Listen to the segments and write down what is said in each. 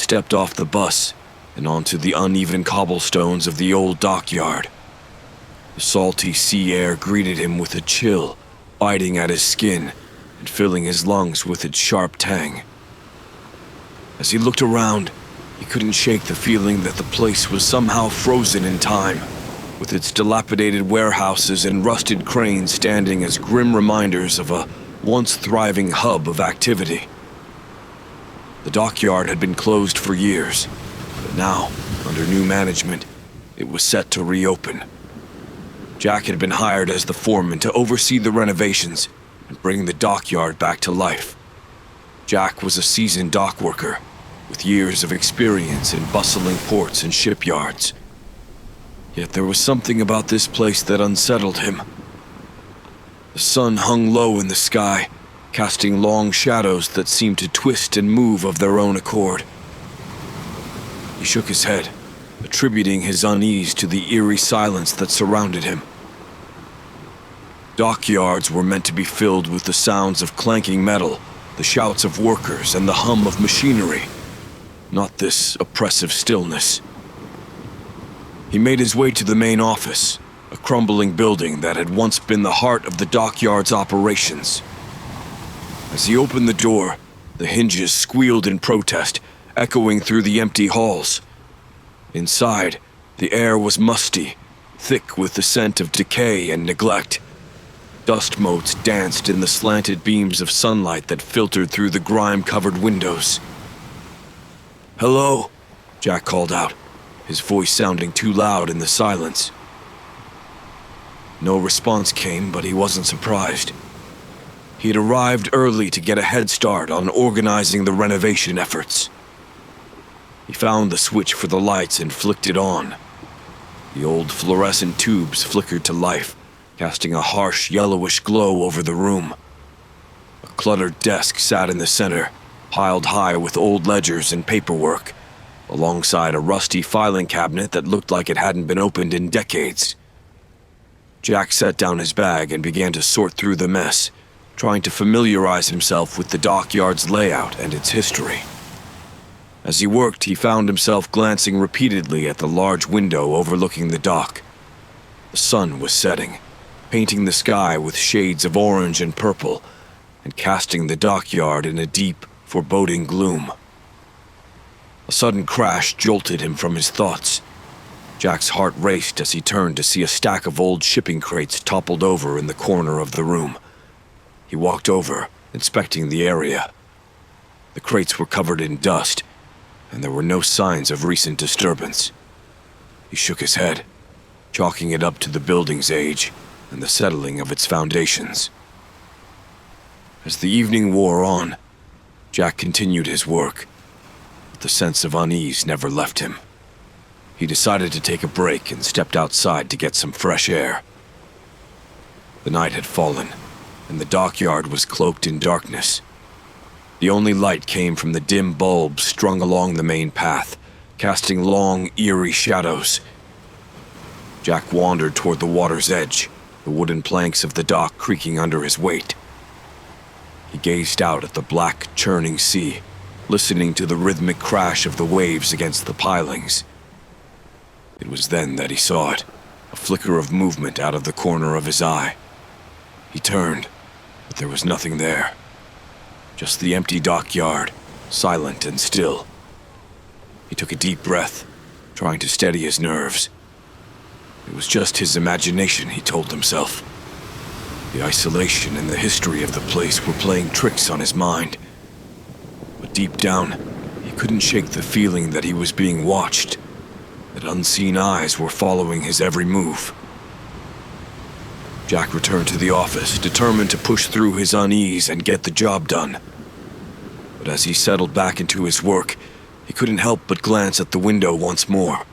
stepped off the bus and onto the uneven cobblestones of the old dockyard. The salty sea air greeted him with a chill, biting at his skin and filling his lungs with its sharp tang. As he looked around, he couldn't shake the feeling that the place was somehow frozen in time, with its dilapidated warehouses and rusted cranes standing as grim reminders of a once thriving hub of activity. The dockyard had been closed for years, but now, under new management, it was set to reopen. Jack had been hired as the foreman to oversee the renovations and bring the dockyard back to life. Jack was a seasoned dock worker, with years of experience in bustling ports and shipyards. Yet there was something about this place that unsettled him. The sun hung low in the sky, casting long shadows that seemed to twist and move of their own accord. He shook his head, attributing his unease to the eerie silence that surrounded him. Dockyards were meant to be filled with the sounds of clanking metal, the shouts of workers, and the hum of machinery, not this oppressive stillness. He made his way to the main office, a crumbling building that had once been the heart of the dockyard's operations. As he opened the door, the hinges squealed in protest, echoing through the empty halls. Inside, the air was musty, thick with the scent of decay and neglect. Dust motes danced in the slanted beams of sunlight that filtered through the grime-covered windows. "Hello," Jack called out, his voice sounding too loud in the silence. No response came, but he wasn't surprised. He had arrived early to get a head start on organizing the renovation efforts. He found the switch for the lights and flicked it on. The old fluorescent tubes flickered to life, casting a harsh yellowish glow over the room. A cluttered desk sat in the center, piled high with old ledgers and paperwork, alongside a rusty filing cabinet that looked like it hadn't been opened in decades. Jack set down his bag and began to sort through the mess, trying to familiarize himself with the dockyard's layout and its history. As he worked, he found himself glancing repeatedly at the large window overlooking the dock. The sun was setting, painting the sky with shades of orange and purple, and casting the dockyard in a deep, foreboding gloom. A sudden crash jolted him from his thoughts. Jack's heart raced as he turned to see a stack of old shipping crates toppled over in the corner of the room. He walked over, inspecting the area. The crates were covered in dust, and there were no signs of recent disturbance. He shook his head, chalking it up to the building's age and the settling of its foundations. As the evening wore on, Jack continued his work, but the sense of unease never left him. He decided to take a break and stepped outside to get some fresh air. The night had fallen, and the dockyard was cloaked in darkness. The only light came from the dim bulbs strung along the main path, casting long, eerie shadows. Jack wandered toward the water's edge, the wooden planks of the dock creaking under his weight. He gazed out at the black, churning sea, listening to the rhythmic crash of the waves against the pilings. It was then that he saw it, a flicker of movement out of the corner of his eye. He turned, but there was nothing there. Just the empty dockyard, silent and still. He took a deep breath, trying to steady his nerves. It was just his imagination, he told himself. The isolation and the history of the place were playing tricks on his mind. But deep down, he couldn't shake the feeling that he was being watched, that unseen eyes were following his every move. Jack returned to the office, determined to push through his unease and get the job done. But as he settled back into his work, he couldn't help but glance at the window once more.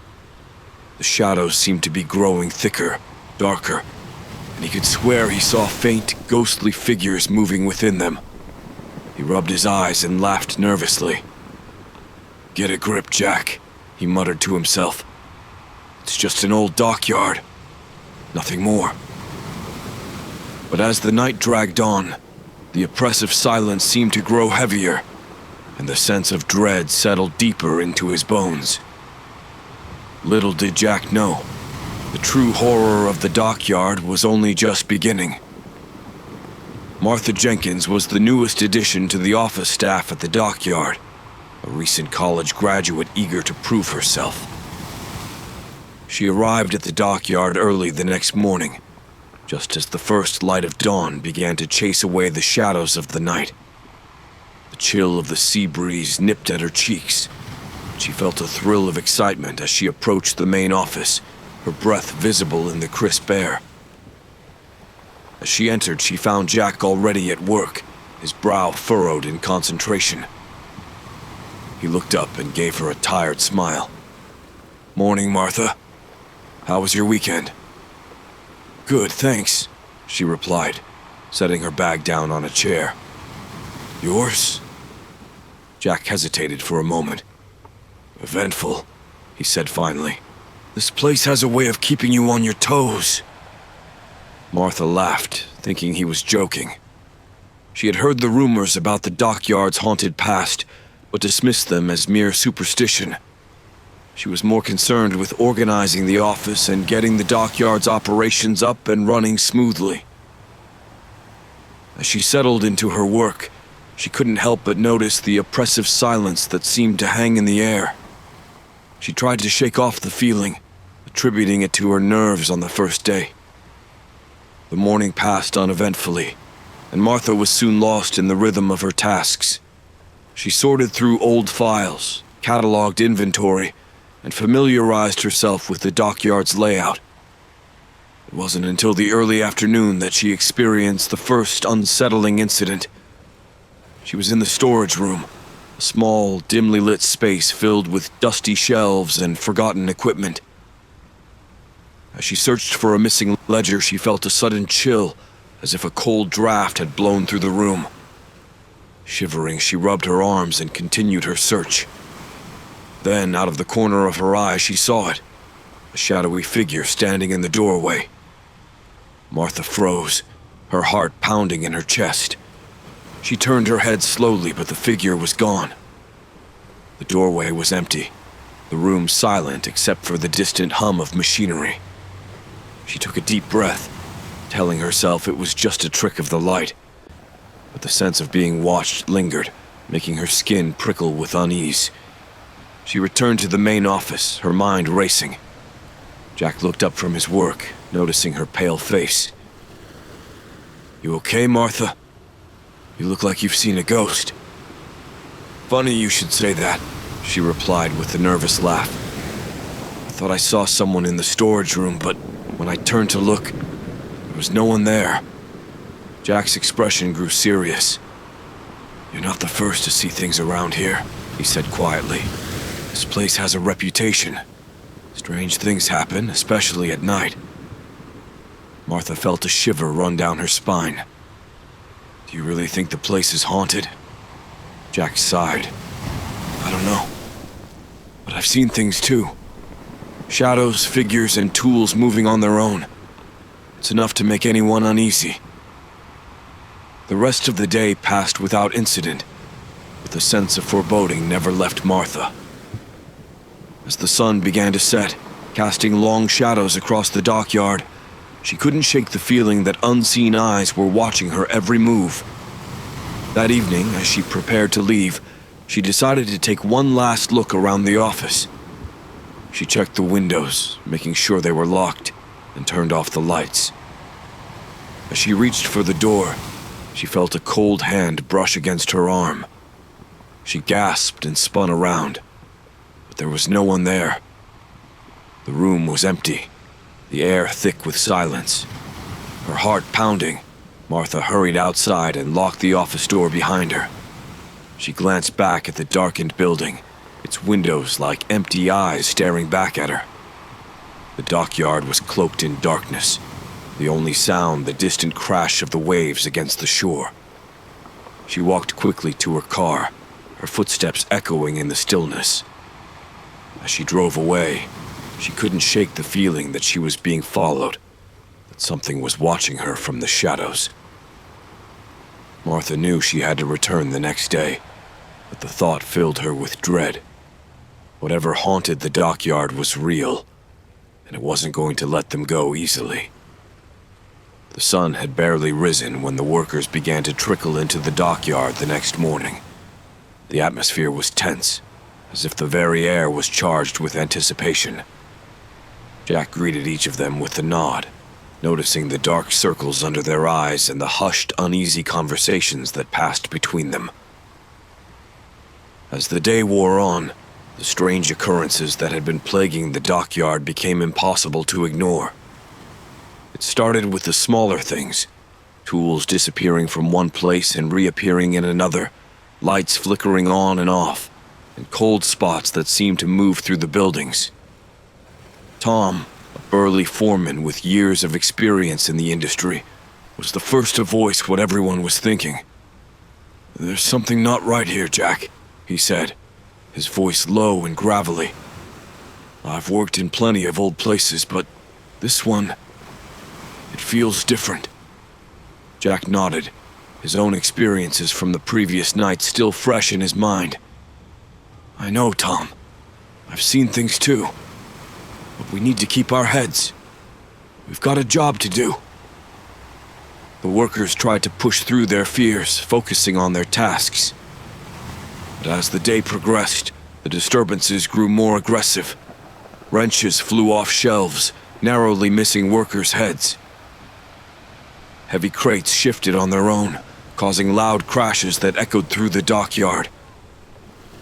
The shadows seemed to be growing thicker, darker, and he could swear he saw faint, ghostly figures moving within them. He rubbed his eyes and laughed nervously. "Get a grip, Jack," he muttered to himself. "It's just an old dockyard. Nothing more." But as the night dragged on, the oppressive silence seemed to grow heavier, and the sense of dread settled deeper into his bones. Little did Jack know, the true horror of the Dockyard was only just beginning. Martha Jenkins was the newest addition to the office staff at the Dockyard, a recent college graduate eager to prove herself. She arrived at the Dockyard early the next morning, just as the first light of dawn began to chase away the shadows of the night. The chill of the sea breeze nipped at her cheeks. She felt a thrill of excitement as she approached the main office, her breath visible in the crisp air. As she entered, she found Jack already at work, his brow furrowed in concentration. He looked up and gave her a tired smile. "Morning, Martha. How was your weekend?" "Good, thanks," she replied, setting her bag down on a chair. "Yours?" Jack hesitated for a moment. "Eventful," he said finally. "This place has a way of keeping you on your toes." Martha laughed, thinking he was joking. She had heard the rumors about the Dockyard's haunted past, but dismissed them as mere superstition. She was more concerned with organizing the office and getting the Dockyard's operations up and running smoothly. As she settled into her work, she couldn't help but notice the oppressive silence that seemed to hang in the air. She tried to shake off the feeling, attributing it to her nerves on the first day. The morning passed uneventfully, and Martha was soon lost in the rhythm of her tasks. She sorted through old files, cataloged inventory, and familiarized herself with the Dockyard's layout. It wasn't until the early afternoon that she experienced the first unsettling incident. She was in the storage room, a small, dimly lit space filled with dusty shelves and forgotten equipment. As she searched for a missing ledger, she felt a sudden chill, as if a cold draft had blown through the room. Shivering, she rubbed her arms and continued her search. Then, out of the corner of her eye, she saw it, a shadowy figure standing in the doorway. Martha froze, her heart pounding in her chest. She turned her head slowly, but the figure was gone. The doorway was empty, the room silent except for the distant hum of machinery. She took a deep breath, telling herself it was just a trick of the light. But the sense of being watched lingered, making her skin prickle with unease. She returned to the main office, her mind racing. Jack looked up from his work, noticing her pale face. "You okay, Martha? You look like you've seen a ghost." "Funny you should say that," she replied with a nervous laugh. "I thought I saw someone in the storage room, but when I turned to look, there was no one there." Jack's expression grew serious. "You're not the first to see things around here," he said quietly. "This place has a reputation. Strange things happen, especially at night." Martha felt a shiver run down her spine. "Do you really think the place is haunted?" Jack sighed. "I don't know. But I've seen things too. Shadows, figures, and tools moving on their own. It's enough to make anyone uneasy." The rest of the day passed without incident, but the sense of foreboding never left Martha. As the sun began to set, casting long shadows across the Dockyard, she couldn't shake the feeling that unseen eyes were watching her every move. That evening, as she prepared to leave, she decided to take one last look around the office. She checked the windows, making sure they were locked, and turned off the lights. As she reached for the door, she felt a cold hand brush against her arm. She gasped and spun around, but there was no one there. The room was empty, the air thick with silence. Her heart pounding, Martha hurried outside and locked the office door behind her. She glanced back at the darkened building, its windows like empty eyes staring back at her. The Dockyard was cloaked in darkness, the only sound the distant crash of the waves against the shore. She walked quickly to her car, her footsteps echoing in the stillness. As she drove away, she couldn't shake the feeling that she was being followed, that something was watching her from the shadows. Martha knew she had to return the next day, but the thought filled her with dread. Whatever haunted the dockyard was real, and it wasn't going to let them go easily. The sun had barely risen when the workers began to trickle into the dockyard the next morning. The atmosphere was tense, as if the very air was charged with anticipation. Jack greeted each of them with a nod, noticing the dark circles under their eyes and the hushed, uneasy conversations that passed between them. As the day wore on, the strange occurrences that had been plaguing the dockyard became impossible to ignore. It started with the smaller things, tools disappearing from one place and reappearing in another, lights flickering on and off, and cold spots that seemed to move through the buildings. Tom, a burly foreman with years of experience in the industry, was the first to voice what everyone was thinking. "There's something not right here, Jack," he said, his voice low and gravelly. "I've worked in plenty of old places, but this one, it feels different." Jack nodded, his own experiences from the previous night still fresh in his mind. "I know, Tom. I've seen things too. But we need to keep our heads. We've got a job to do." The workers tried to push through their fears, focusing on their tasks. But as the day progressed, the disturbances grew more aggressive. Wrenches flew off shelves, narrowly missing workers' heads. Heavy crates shifted on their own, causing loud crashes that echoed through the dockyard.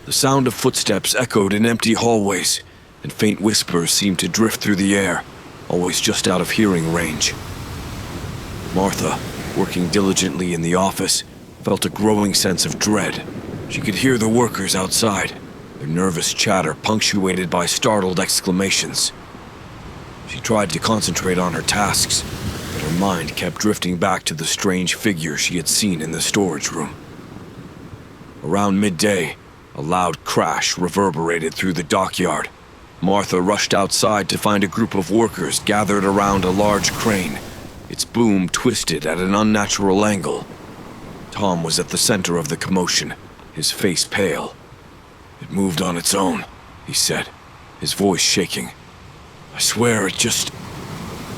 The sound of footsteps echoed in empty hallways, and faint whispers seemed to drift through the air, always just out of hearing range. Martha, working diligently in the office, felt a growing sense of dread. She could hear the workers outside, their nervous chatter punctuated by startled exclamations. She tried to concentrate on her tasks, but her mind kept drifting back to the strange figure she had seen in the storage room. Around midday, a loud crash reverberated through the dockyard. Martha rushed outside to find a group of workers gathered around a large crane, its boom twisted at an unnatural angle. Tom was at the center of the commotion, his face pale. "It moved on its own," he said, his voice shaking. "I swear it just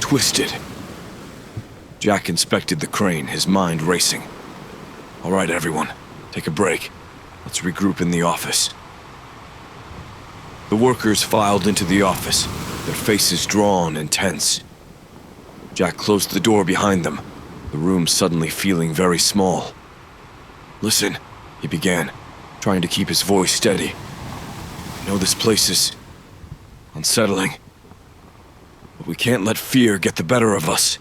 twisted." Jack inspected the crane, his mind racing. "All right, everyone, take a break. Let's regroup in the office." The workers filed into the office, their faces drawn and tense. Jack closed the door behind them, the room suddenly feeling very small. "Listen," he began, trying to keep his voice steady. "I know this place is unsettling, but we can't let fear get the better of us.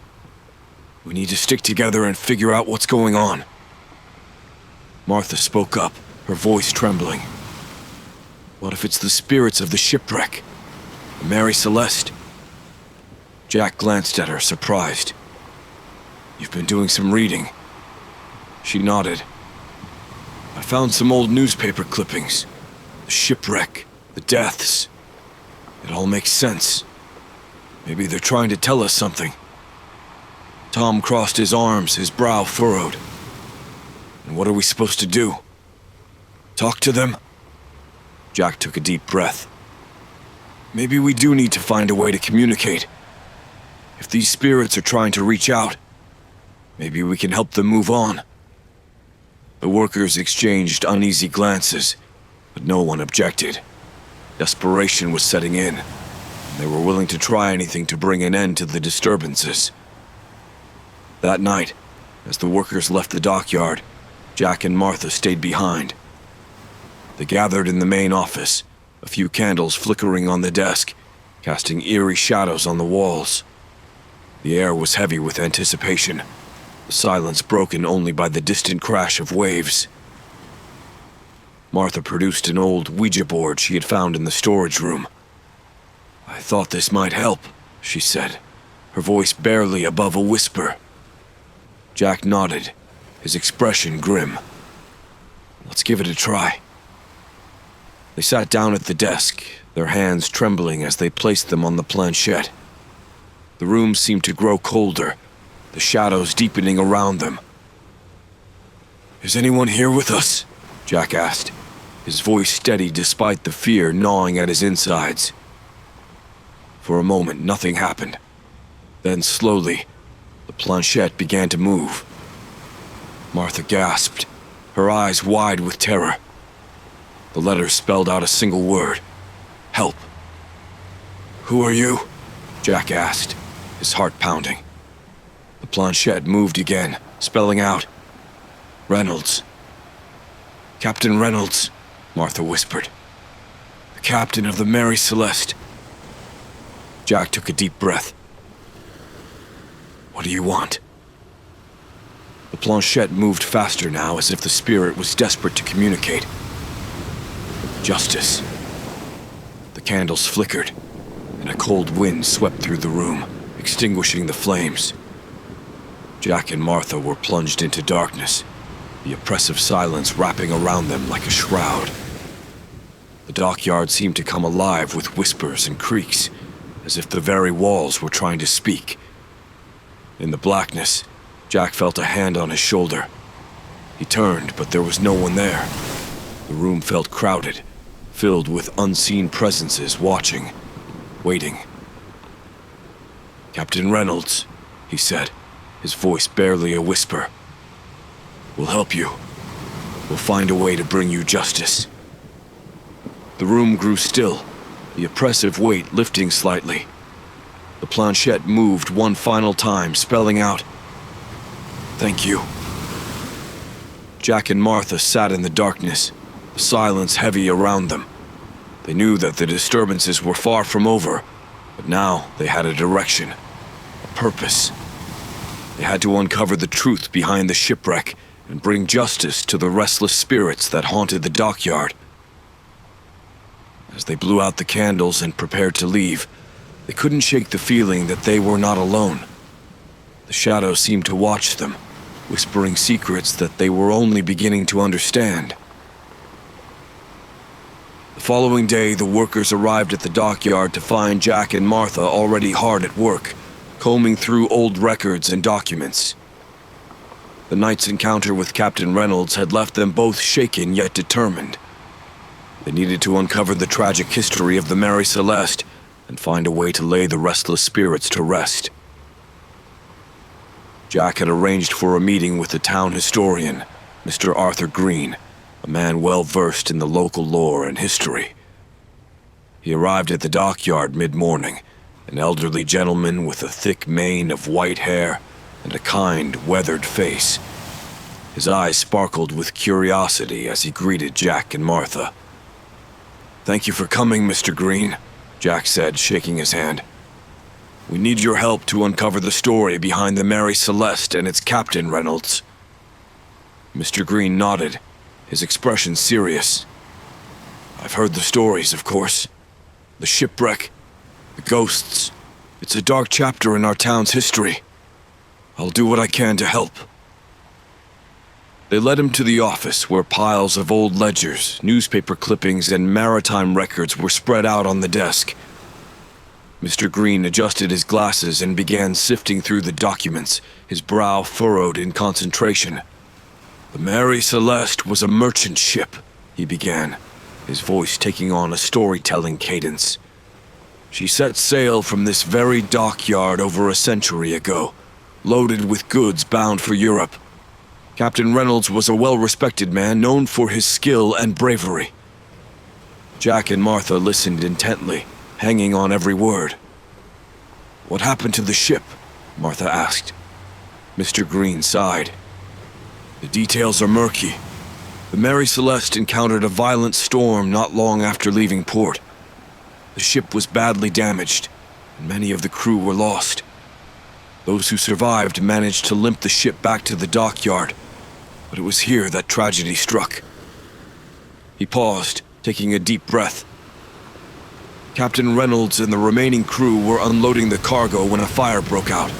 We need to stick together and figure out what's going on." Martha spoke up, her voice trembling. "What if it's the spirits of the shipwreck? Mary Celeste?" Jack glanced at her, surprised. "You've been doing some reading." She nodded. "I found some old newspaper clippings. The shipwreck, the deaths. It all makes sense. Maybe they're trying to tell us something." Tom crossed his arms, his brow furrowed. "And what are we supposed to do? Talk to them?" Jack took a deep breath. "Maybe we do need to find a way to communicate. If these spirits are trying to reach out, maybe we can help them move on." The workers exchanged uneasy glances, but no one objected. Desperation was setting in, and they were willing to try anything to bring an end to the disturbances. That night, as the workers left the dockyard, Jack and Martha stayed behind. They gathered in the main office, a few candles flickering on the desk, casting eerie shadows on the walls. The air was heavy with anticipation, the silence broken only by the distant crash of waves. Martha produced an old Ouija board she had found in the storage room. "I thought this might help," she said, her voice barely above a whisper. Jack nodded, his expression grim. "Let's give it a try." They sat down at the desk, their hands trembling as they placed them on the planchette. The room seemed to grow colder, the shadows deepening around them. "Is anyone here with us?" Jack asked, his voice steady despite the fear gnawing at his insides. For a moment, nothing happened. Then slowly, the planchette began to move. Martha gasped, her eyes wide with terror. The letters spelled out a single word: help. "Who are you?" Jack asked, his heart pounding. The planchette moved again, spelling out, "Reynolds." "Captain Reynolds," Martha whispered. "The captain of the Mary Celeste." Jack took a deep breath. "What do you want?" The planchette moved faster now, as if the spirit was desperate to communicate. "Justice." The candles flickered, and a cold wind swept through the room, extinguishing the flames. Jack and Martha were plunged into darkness, the oppressive silence wrapping around them like a shroud. The dockyard seemed to come alive with whispers and creaks, as if the very walls were trying to speak. In the blackness, Jack felt a hand on his shoulder. He turned, but there was no one there. The room felt crowded, filled with unseen presences watching, waiting. "Captain Reynolds," he said, his voice barely a whisper. "We'll help you. We'll find a way to bring you justice." The room grew still, the oppressive weight lifting slightly. The planchette moved one final time, spelling out, "Thank you." Jack and Martha sat in the darkness, the silence heavy around them. They knew that the disturbances were far from over, but now they had a direction, a purpose. They had to uncover the truth behind the shipwreck and bring justice to the restless spirits that haunted the dockyard. As they blew out the candles and prepared to leave, they couldn't shake the feeling that they were not alone. The shadows seemed to watch them, whispering secrets that they were only beginning to understand. The following day, the workers arrived at the dockyard to find Jack and Martha already hard at work, combing through old records and documents. The night's encounter with Captain Reynolds had left them both shaken yet determined. They needed to uncover the tragic history of the Mary Celeste and find a way to lay the restless spirits to rest. Jack had arranged for a meeting with the town historian, Mr. Arthur Green, a man well versed in the local lore and history. He arrived at the dockyard mid-morning, an elderly gentleman with a thick mane of white hair and a kind, weathered face. His eyes sparkled with curiosity as he greeted Jack and Martha. "Thank you for coming, Mr. Green," Jack said, shaking his hand. "We need your help to uncover the story behind the Mary Celeste and its captain, Reynolds." Mr. Green nodded, his expression serious. "I've heard the stories, of course. The shipwreck, the ghosts. It's a dark chapter in our town's history. I'll do what I can to help." They led him to the office where piles of old ledgers, newspaper clippings, and maritime records were spread out on the desk. Mr. Green adjusted his glasses and began sifting through the documents, his brow furrowed in concentration. "The Mary Celeste was a merchant ship," he began, his voice taking on a storytelling cadence. "She set sail from this very dockyard over a century ago, loaded with goods bound for Europe. Captain Reynolds was a well-respected man known for his skill and bravery." Jack and Martha listened intently, hanging on every word. "What happened to the ship?" Martha asked. Mr. Green sighed. "The details are murky. The Mary Celeste encountered a violent storm not long after leaving port. The ship was badly damaged, and many of the crew were lost. Those who survived managed to limp the ship back to the dockyard, but it was here that tragedy struck." He paused, taking a deep breath. "Captain Reynolds and the remaining crew were unloading the cargo when a fire broke out.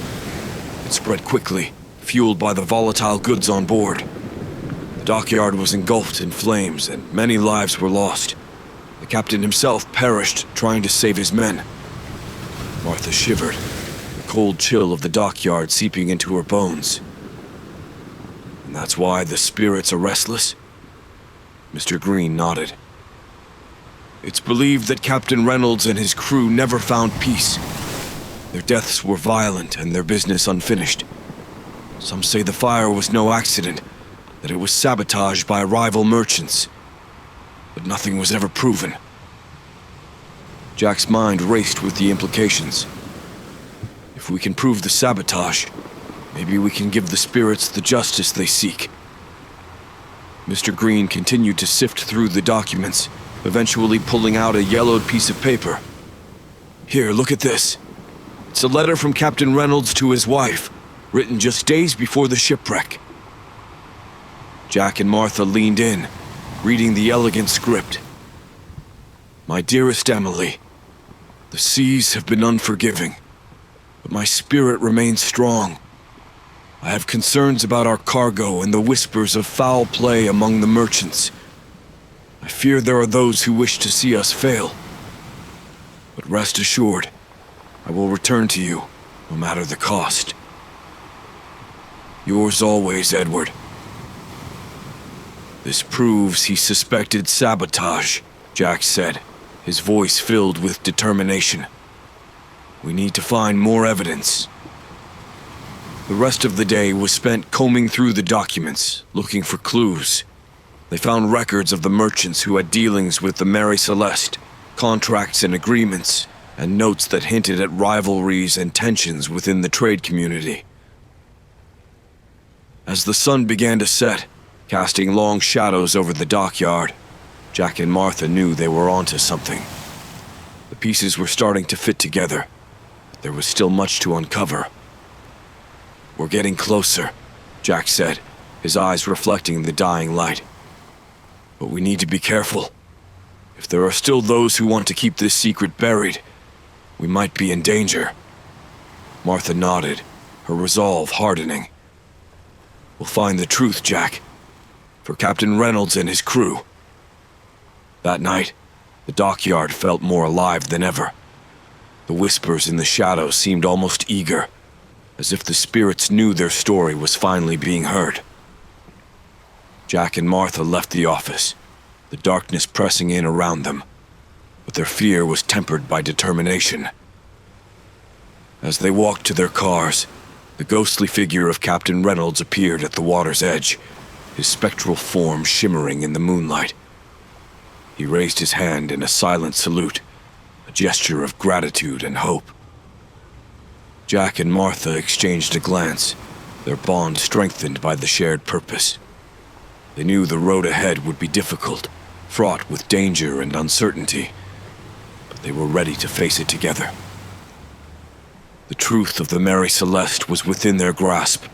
It spread quickly, fueled by the volatile goods on board. The dockyard was engulfed in flames, and many lives were lost. The captain himself perished trying to save his men." Martha shivered, the cold chill of the dockyard seeping into her bones. "And that's why the spirits are restless?" Mr. Green nodded. It's believed that Captain Reynolds and his crew never found peace. Their deaths were violent and their business unfinished. Some say the fire was no accident, that it was sabotaged by rival merchants. But nothing was ever proven. Jack's mind raced with the implications. If we can prove the sabotage, maybe we can give the spirits the justice they seek. Mr. Green continued to sift through the documents, eventually pulling out a yellowed piece of paper. Here, look at this. It's a letter from Captain Reynolds to his wife, written just days before the shipwreck. Jack and Martha leaned in, reading the elegant script. My dearest Emily, the seas have been unforgiving, but my spirit remains strong. I have concerns about our cargo and the whispers of foul play among the merchants. I fear there are those who wish to see us fail. But rest assured, I will return to you, no matter the cost. Yours always, Edward. This proves he suspected sabotage, Jack said, his voice filled with determination. We need to find more evidence. The rest of the day was spent combing through the documents, looking for clues. They found records of the merchants who had dealings with the Mary Celeste, contracts and agreements, and notes that hinted at rivalries and tensions within the trade community. As the sun began to set, casting long shadows over the dockyard, Jack and Martha knew they were onto something. The pieces were starting to fit together, but there was still much to uncover. We're getting closer, Jack said, his eyes reflecting the dying light. But we need to be careful. If there are still those who want to keep this secret buried, we might be in danger. Martha nodded, her resolve hardening. We'll find the truth, Jack, for Captain Reynolds and his crew. That night, the dockyard felt more alive than ever. The whispers in the shadows seemed almost eager, as if the spirits knew their story was finally being heard. Jack and Martha left the office, the darkness pressing in around them, but their fear was tempered by determination. As they walked to their cars, the ghostly figure of Captain Reynolds appeared at the water's edge, his spectral form shimmering in the moonlight. He raised his hand in a silent salute, a gesture of gratitude and hope. Jack and Martha exchanged a glance, their bond strengthened by the shared purpose. They knew the road ahead would be difficult, fraught with danger and uncertainty, but they were ready to face it together. The truth of the Mary Celeste was within their grasp,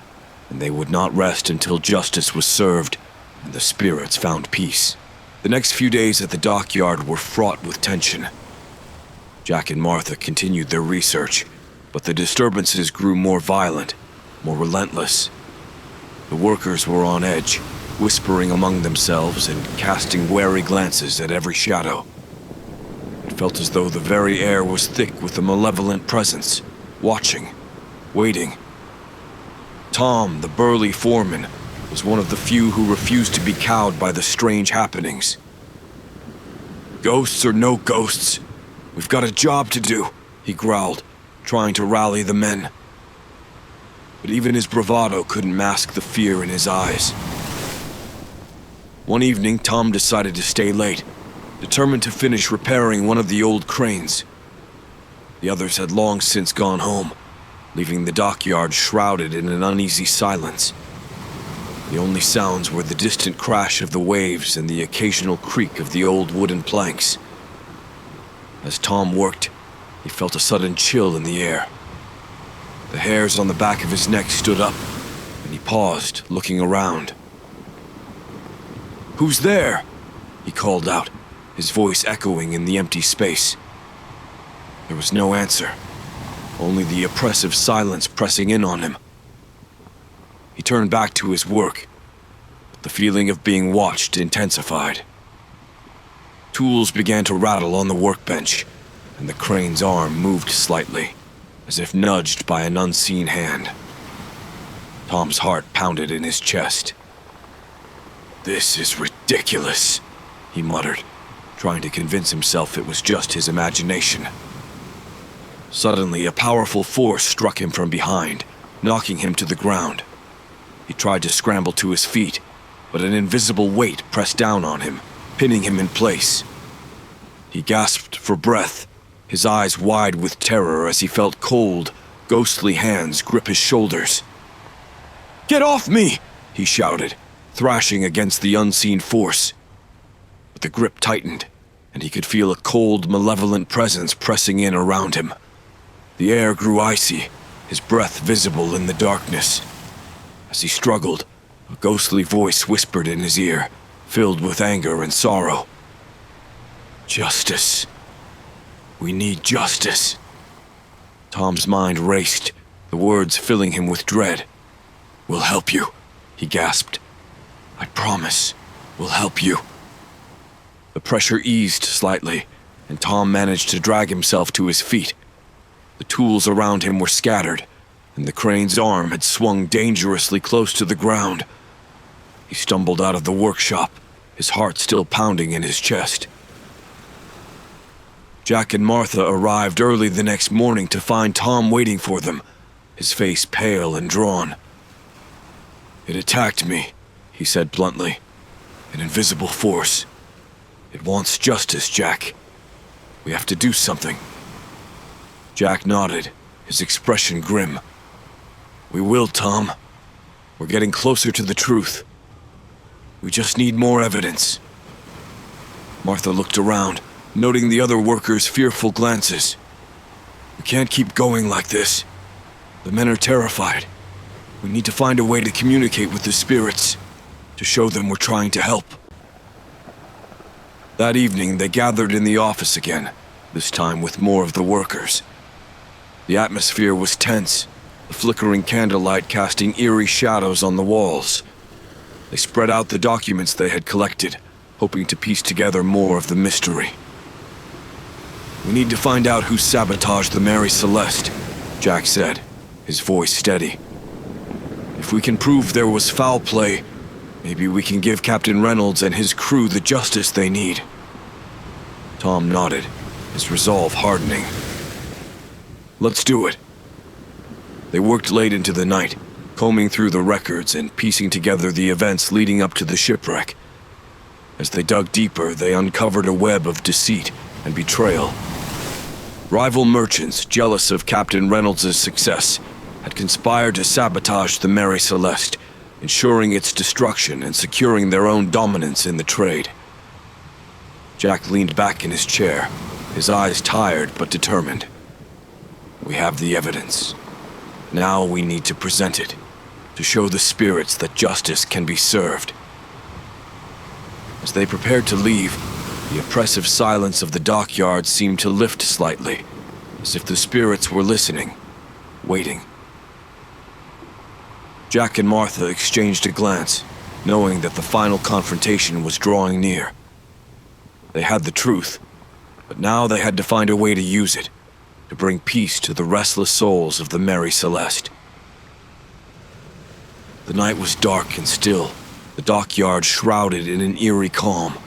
and they would not rest until justice was served and the spirits found peace. The next few days at the dockyard were fraught with tension. Jack and Martha continued their research, but the disturbances grew more violent, more relentless. The workers were on edge, whispering among themselves and casting wary glances at every shadow. It felt as though the very air was thick with a malevolent presence, watching, waiting. Tom, the burly foreman, was one of the few who refused to be cowed by the strange happenings. Ghosts or no ghosts, we've got a job to do, he growled, trying to rally the men. But even his bravado couldn't mask the fear in his eyes. One evening, Tom decided to stay late, determined to finish repairing one of the old cranes. The others had long since gone home, leaving the dockyard shrouded in an uneasy silence. The only sounds were the distant crash of the waves and the occasional creak of the old wooden planks. As Tom worked, he felt a sudden chill in the air. The hairs on the back of his neck stood up, and he paused, looking around. "Who's there?" he called out, his voice echoing in the empty space. There was no answer, only the oppressive silence pressing in on him. He turned back to his work, but the feeling of being watched intensified. Tools began to rattle on the workbench, and the crane's arm moved slightly, as if nudged by an unseen hand. Tom's heart pounded in his chest. "This is ridiculous," he muttered, trying to convince himself it was just his imagination. Suddenly, a powerful force struck him from behind, knocking him to the ground. He tried to scramble to his feet, but an invisible weight pressed down on him, pinning him in place. He gasped for breath, his eyes wide with terror as he felt cold, ghostly hands grip his shoulders. "Get off me!" he shouted, thrashing against the unseen force. But the grip tightened, and he could feel a cold, malevolent presence pressing in around him. The air grew icy, his breath visible in the darkness. As he struggled, a ghostly voice whispered in his ear, filled with anger and sorrow. "Justice. We need justice." Tom's mind raced, the words filling him with dread. "We'll help you," he gasped. "I promise, we'll help you." The pressure eased slightly, and Tom managed to drag himself to his feet. The tools around him were scattered, and the crane's arm had swung dangerously close to the ground. He stumbled out of the workshop, his heart still pounding in his chest. Jack and Martha arrived early the next morning to find Tom waiting for them, his face pale and drawn. "It attacked me," he said bluntly. "An invisible force. It wants justice, Jack. We have to do something." Jack nodded, his expression grim. "We will, Tom. We're getting closer to the truth. We just need more evidence." Martha looked around, noting the other workers' fearful glances. "We can't keep going like this. The men are terrified. We need to find a way to communicate with the spirits, to show them we're trying to help." That evening, they gathered in the office again, this time with more of the workers. The atmosphere was tense, the flickering candlelight casting eerie shadows on the walls. They spread out the documents they had collected, hoping to piece together more of the mystery. "We need to find out who sabotaged the Mary Celeste," Jack said, his voice steady. "If we can prove there was foul play, maybe we can give Captain Reynolds and his crew the justice they need." Tom nodded, his resolve hardening. "Let's do it." They worked late into the night, combing through the records and piecing together the events leading up to the shipwreck. As they dug deeper, they uncovered a web of deceit and betrayal. Rival merchants, jealous of Captain Reynolds' success, had conspired to sabotage the Mary Celeste, ensuring its destruction and securing their own dominance in the trade. Jack leaned back in his chair, his eyes tired but determined. "We have the evidence. Now we need to present it, to show the spirits that justice can be served." As they prepared to leave, the oppressive silence of the dockyard seemed to lift slightly, as if the spirits were listening, waiting. Jack and Martha exchanged a glance, knowing that the final confrontation was drawing near. They had the truth, but now they had to find a way to use it, to bring peace to the restless souls of the Mary Celeste. The night was dark and still, the dockyard shrouded in an eerie calm.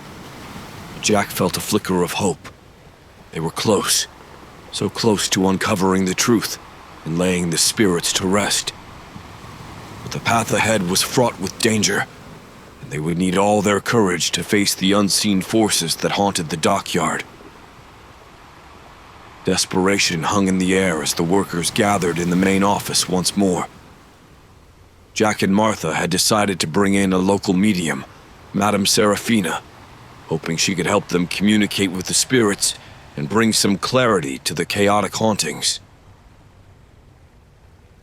Jack felt a flicker of hope. They were close, so close to uncovering the truth and laying the spirits to rest. But the path ahead was fraught with danger, and they would need all their courage to face the unseen forces that haunted the dockyard. Desperation hung in the air as the workers gathered in the main office once more. Jack and Martha had decided to bring in a local medium, Madame Serafina, hoping she could help them communicate with the spirits and bring some clarity to the chaotic hauntings.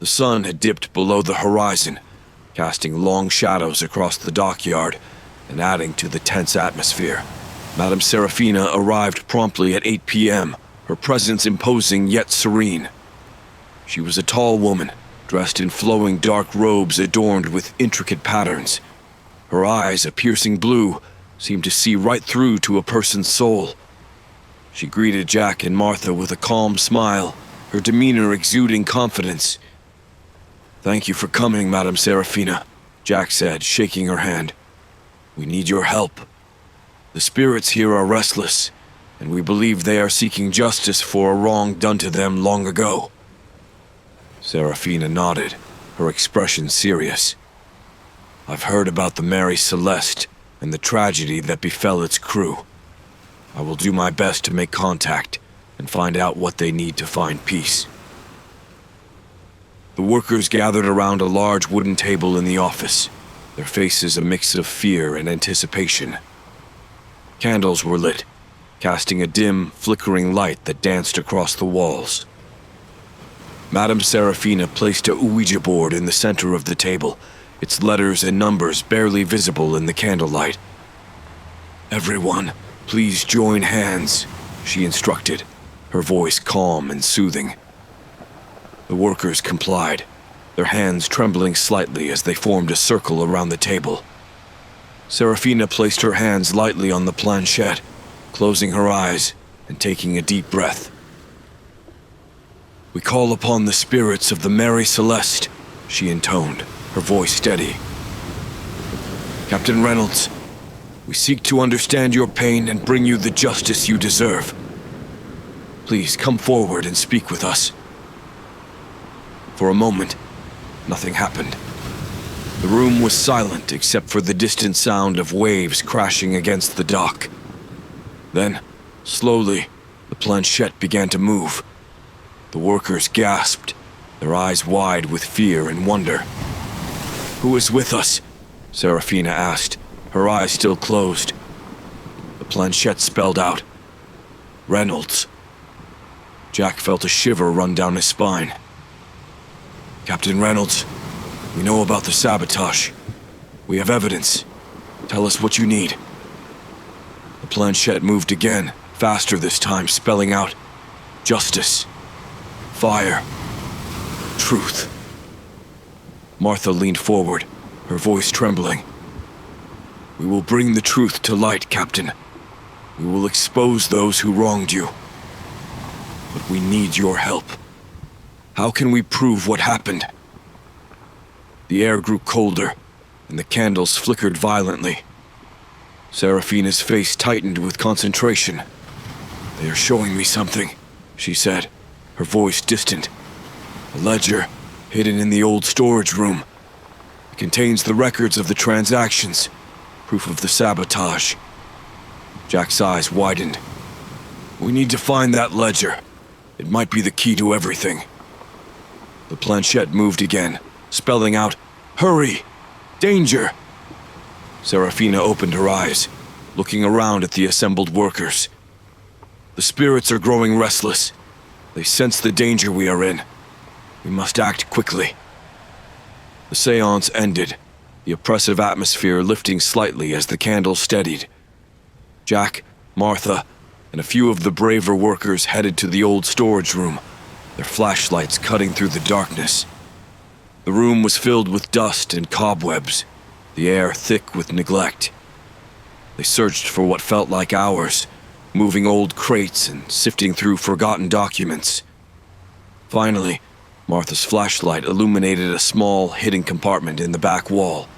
The sun had dipped below the horizon, casting long shadows across the dockyard and adding to the tense atmosphere. Madame Serafina arrived promptly at 8 p.m., her presence imposing yet serene. She was a tall woman, dressed in flowing dark robes adorned with intricate patterns. Her eyes, a piercing blue, seemed to see right through to a person's soul. She greeted Jack and Martha with a calm smile, her demeanor exuding confidence. "Thank you for coming, Madame Serafina," Jack said, shaking her hand. "We need your help. The The spirits here are restless, and we believe they are seeking justice for a wrong done to them long ago." Serafina nodded, her expression serious. "I've heard about the Mary Celeste and the tragedy that befell its crew. I will do my best to make contact and find out what they need to find peace." The workers gathered around a large wooden table in the office, their faces a mix of fear and anticipation. Candles were lit, casting a dim, flickering light that danced across the walls. Madame Serafina placed a Ouija board in the center of the table, its letters and numbers barely visible in the candlelight. "Everyone, please join hands," she instructed, her voice calm and soothing. The workers complied, their hands trembling slightly as they formed a circle around the table. Serafina placed her hands lightly on the planchette, closing her eyes and taking a deep breath. "We call upon the spirits of the Mary Celeste," she intoned, her voice steady. "Captain Reynolds, we seek to understand your pain and bring you the justice you deserve. Please come forward and speak with us." For a moment, nothing happened. The room was silent except for the distant sound of waves crashing against the dock. Then, slowly, the planchette began to move. The workers gasped, their eyes wide with fear and wonder. "Who is with us?" Serafina asked, her eyes still closed. The planchette spelled out, "Reynolds." Jack felt a shiver run down his spine. "Captain Reynolds, we know about the sabotage. We have evidence. Tell us what you need." The planchette moved again, faster this time, spelling out, "Justice. Fire. Truth." Martha leaned forward, her voice trembling. "We will bring the truth to light, Captain. We will expose those who wronged you. But we need your help. How can we prove what happened?" The air grew colder, and the candles flickered violently. Serafina's face tightened with concentration. "They are showing me something," she said, her voice distant. "A ledger hidden in the old storage room. It contains the records of the transactions, proof of the sabotage." Jack's eyes widened. "We need to find that ledger. It might be the key to everything." The planchette moved again, spelling out, "Hurry! Danger!" Serafina opened her eyes, looking around at the assembled workers. "The spirits are growing restless. They sense the danger we are in. We must act quickly." The seance ended, the oppressive atmosphere lifting slightly as the candles steadied. Jack, Martha, and a few of the braver workers headed to the old storage room, their flashlights cutting through the darkness. The room was filled with dust and cobwebs, the air thick with neglect. They searched for what felt like hours, moving old crates and sifting through forgotten documents. Finally, Martha's flashlight illuminated a small, hidden compartment in the back wall.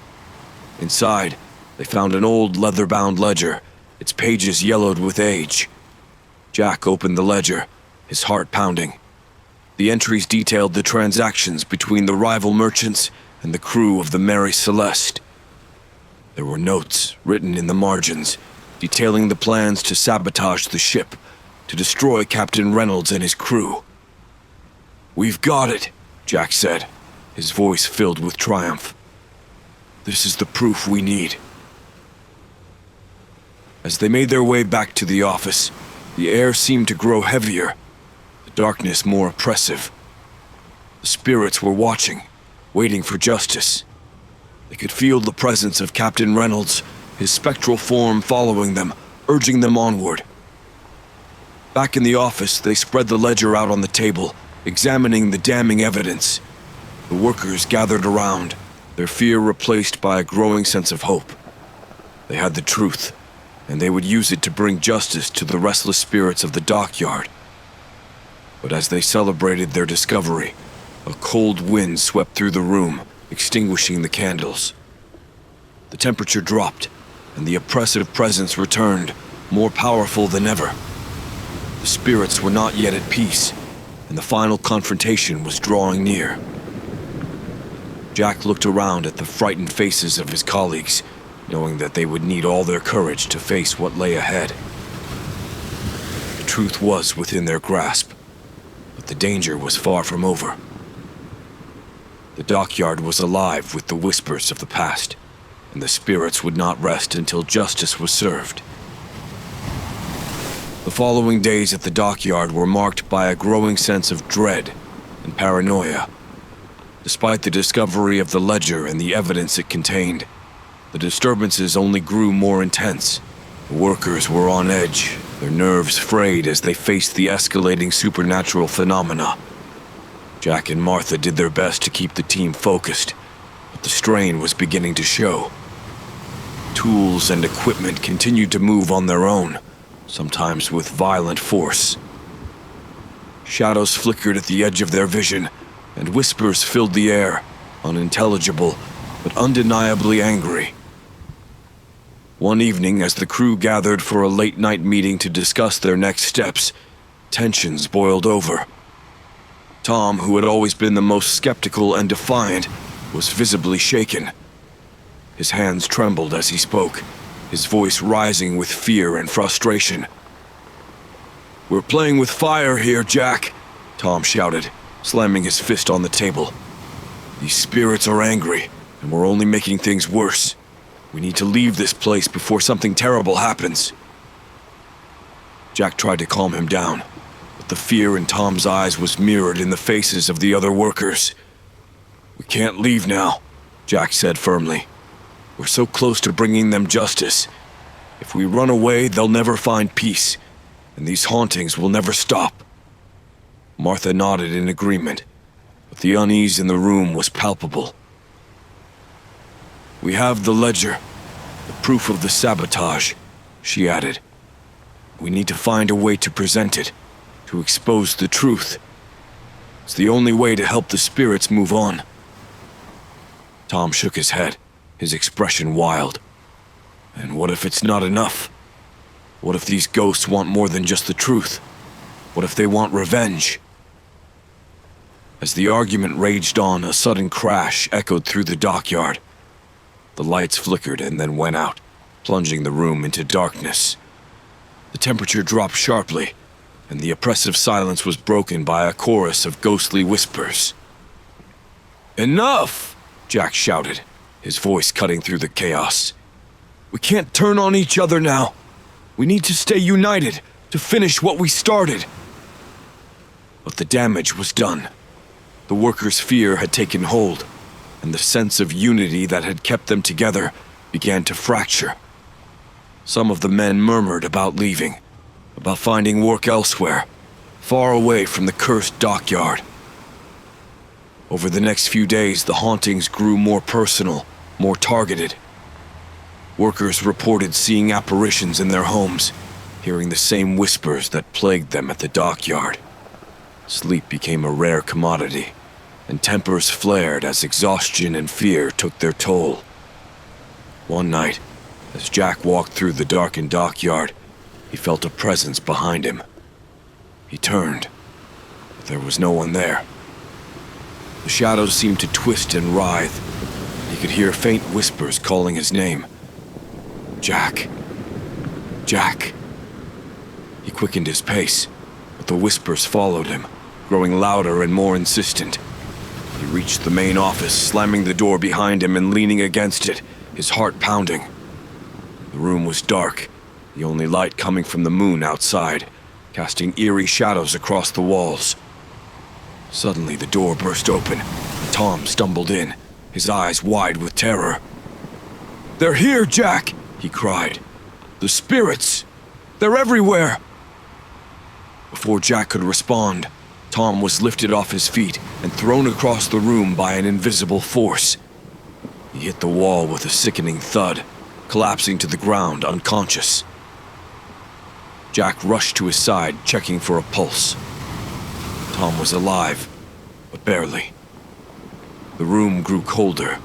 Inside, they found an old leather-bound ledger, its pages yellowed with age. Jack opened the ledger, his heart pounding. The entries detailed the transactions between the rival merchants and the crew of the Mary Celeste. There were notes written in the margins, detailing the plans to sabotage the ship, to destroy Captain Reynolds and his crew. "We've got it," Jack said, his voice filled with triumph. "This is the proof we need." As they made their way back to the office, the air seemed to grow heavier, the darkness more oppressive. The spirits were watching, waiting for justice. They could feel the presence of Captain Reynolds, his spectral form following them, urging them onward. Back in the office, they spread the ledger out on the table, examining the damning evidence. The workers gathered around, their fear replaced by a growing sense of hope. They had the truth, and they would use it to bring justice to the restless spirits of the Dockyard. But as they celebrated their discovery, a cold wind swept through the room, extinguishing the candles. The temperature dropped, and the oppressive presence returned, more powerful than ever. The spirits were not yet at peace, and the final confrontation was drawing near. Jack looked around at the frightened faces of his colleagues, knowing that they would need all their courage to face what lay ahead. The truth was within their grasp, but the danger was far from over. The dockyard was alive with the whispers of the past, and the spirits would not rest until justice was served. The following days at the dockyard were marked by a growing sense of dread and paranoia. Despite the discovery of the ledger and the evidence it contained, the disturbances only grew more intense. The workers were on edge, their nerves frayed as they faced the escalating supernatural phenomena. Jack and Martha did their best to keep the team focused, but the strain was beginning to show. Tools and equipment continued to move on their own, sometimes with violent force. Shadows flickered at the edge of their vision, and whispers filled the air, unintelligible but undeniably angry. One evening, as the crew gathered for a late-night meeting to discuss their next steps, tensions boiled over. Tom, who had always been the most skeptical and defiant, was visibly shaken. His hands trembled as he spoke, his voice rising with fear and frustration. "We're playing with fire here, Jack," Tom shouted, slamming his fist on the table. "These spirits are angry, and we're only making things worse. We need to leave this place before something terrible happens." Jack tried to calm him down, but the fear in Tom's eyes was mirrored in the faces of the other workers. "We can't leave now," Jack said firmly. "We're so close to bringing them justice. If we run away, they'll never find peace, and these hauntings will never stop." Martha nodded in agreement, but the unease in the room was palpable. "We have the ledger, the proof of the sabotage," she added. "We need to find a way to present it, to expose the truth. It's the only way to help the spirits move on." Tom shook his head, his expression wild. "And what if it's not enough? What if these ghosts want more than just the truth? What if they want revenge?" As the argument raged on, a sudden crash echoed through the dockyard. The lights flickered and then went out, plunging the room into darkness. The temperature dropped sharply, and the oppressive silence was broken by a chorus of ghostly whispers. "Enough!" Jack shouted, his voice cutting through the chaos. "We can't turn on each other now. We need to stay united, to finish what we started." But the damage was done. The workers' fear had taken hold, and the sense of unity that had kept them together began to fracture. Some of the men murmured about leaving, about finding work elsewhere, far away from the cursed dockyard. Over the next few days, the hauntings grew more personal, more targeted. Workers reported seeing apparitions in their homes, hearing the same whispers that plagued them at the dockyard. Sleep became a rare commodity, and tempers flared as exhaustion and fear took their toll. One night, as Jack walked through the darkened dockyard, he felt a presence behind him. He turned, but there was no one there. The shadows seemed to twist and writhe. He could hear faint whispers calling his name. "Jack. Jack." He quickened his pace, but the whispers followed him, growing louder and more insistent. He reached the main office, slamming the door behind him and leaning against it, his heart pounding. The room was dark, the only light coming from the moon outside, casting eerie shadows across the walls. Suddenly, the door burst open, and Tom stumbled in, his eyes wide with terror. "They're here, Jack!" he cried. "The spirits! They're everywhere!" Before Jack could respond, Tom was lifted off his feet and thrown across the room by an invisible force. He hit the wall with a sickening thud, collapsing to the ground unconscious. Jack rushed to his side, checking for a pulse. Tom was alive, but barely. The room grew colder,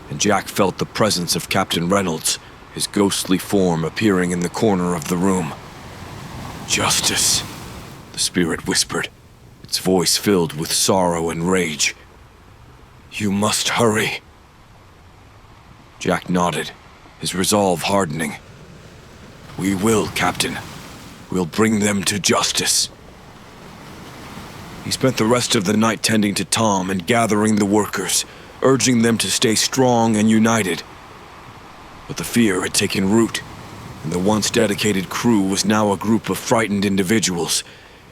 and Jack felt the presence of Captain Reynolds, his ghostly form appearing in the corner of the room. "Justice," the spirit whispered, its voice filled with sorrow and rage. "You must hurry." Jack nodded, his resolve hardening. "We will, Captain. We'll bring them to justice." He spent the rest of the night tending to Tom and gathering the workers, urging them to stay strong and united. But the fear had taken root, and the once dedicated crew was now a group of frightened individuals,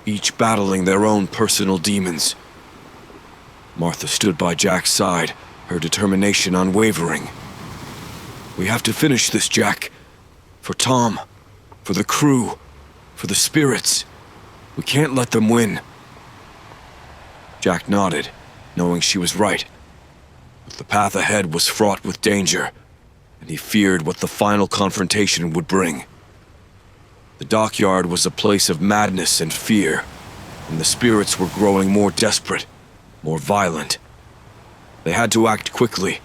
each battling their own personal demons. Martha stood by Jack's side, her determination unwavering. "We have to finish this, Jack. For Tom, for the crew, for the spirits. We can't let them win." Jack nodded, knowing she was right. But the path ahead was fraught with danger, and he feared what the final confrontation would bring. The dockyard was a place of madness and fear, and the spirits were growing more desperate, more violent. They had to act quickly,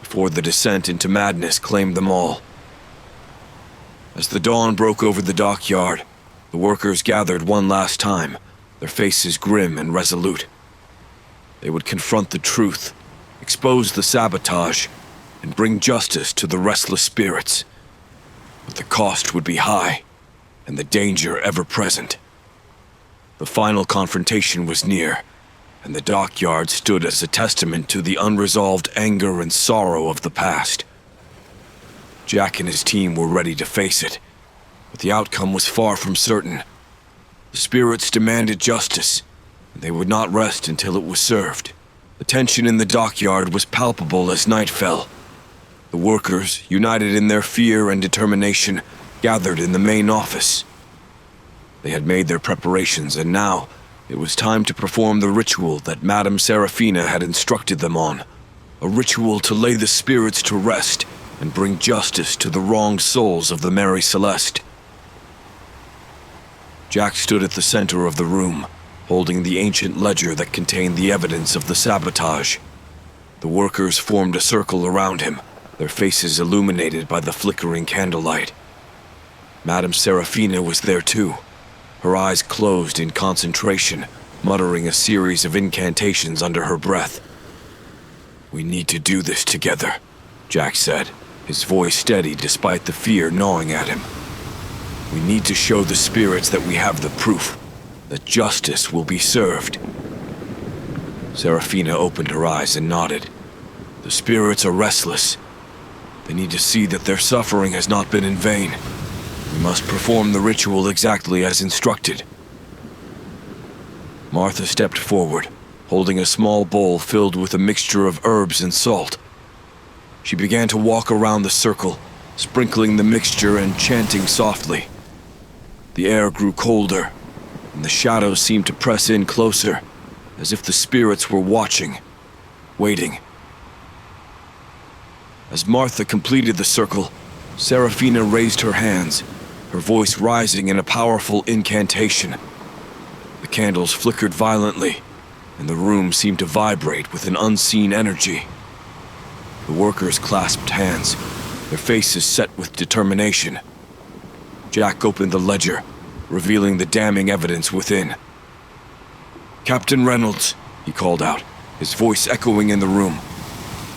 before the descent into madness claimed them all. As the dawn broke over the dockyard, the workers gathered one last time, their faces grim and resolute. They would confront the truth, expose the sabotage, and bring justice to the restless spirits. But the cost would be high, and the danger ever present. The final confrontation was near, and the dockyard stood as a testament to the unresolved anger and sorrow of the past. Jack and his team were ready to face it, but the outcome was far from certain. The spirits demanded justice, and they would not rest until it was served. The tension in the dockyard was palpable as night fell. The workers, united in their fear and determination, gathered in the main office. They had made their preparations, and now it was time to perform the ritual that Madame Serafina had instructed them on. A ritual to lay the spirits to rest and bring justice to the wronged souls of the Mary Celeste. Jack stood at the center of the room, holding the ancient ledger that contained the evidence of the sabotage. The workers formed a circle around him, their faces illuminated by the flickering candlelight. Madame Serafina was there too, her eyes closed in concentration, muttering a series of incantations under her breath. "We need to do this together," Jack said, his voice steady despite the fear gnawing at him. "We need to show the spirits that we have the proof, that justice will be served." Serafina opened her eyes and nodded. "The spirits are restless. They need to see that their suffering has not been in vain. We must perform the ritual exactly as instructed." Martha stepped forward, holding a small bowl filled with a mixture of herbs and salt. She began to walk around the circle, sprinkling the mixture and chanting softly. The air grew colder, and the shadows seemed to press in closer, as if the spirits were watching, waiting. As Martha completed the circle, Serafina raised her hands, her voice rising in a powerful incantation. The candles flickered violently, and the room seemed to vibrate with an unseen energy. The workers clasped hands, their faces set with determination. Jack opened the ledger, revealing the damning evidence within. "Captain Reynolds," he called out, his voice echoing in the room.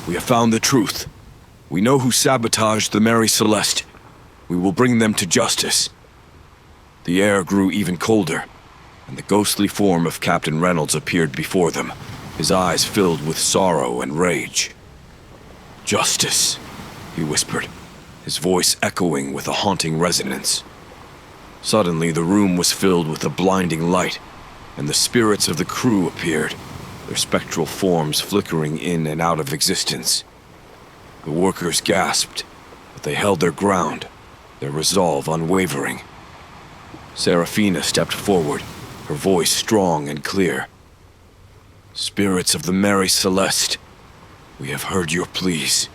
"We have found the truth. We know who sabotaged the Mary Celeste. We will bring them to justice." The air grew even colder, and the ghostly form of Captain Reynolds appeared before them, his eyes filled with sorrow and rage. "Justice," he whispered, his voice echoing with a haunting resonance. Suddenly, the room was filled with a blinding light, and the spirits of the crew appeared, their spectral forms flickering in and out of existence. The workers gasped, but they held their ground, their resolve unwavering. Serafina stepped forward, her voice strong and clear. "Spirits of the Mary Celeste, we have heard your pleas.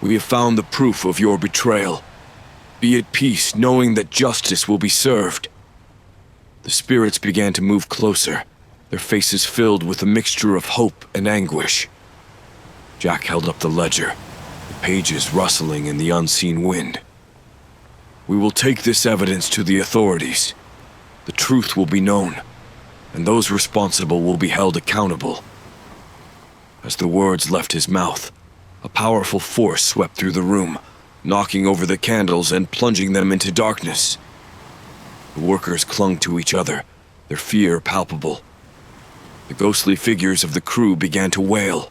We have found the proof of your betrayal. Be at peace, knowing that justice will be served." The spirits began to move closer, their faces filled with a mixture of hope and anguish. Jack held up the ledger, the pages rustling in the unseen wind. We will take this evidence to the authorities. The truth will be known, and those responsible will be held accountable. As the words left his mouth, a powerful force swept through the room, knocking over the candles and plunging them into darkness. The workers clung to each other, their fear palpable. The ghostly figures of the crew began to wail,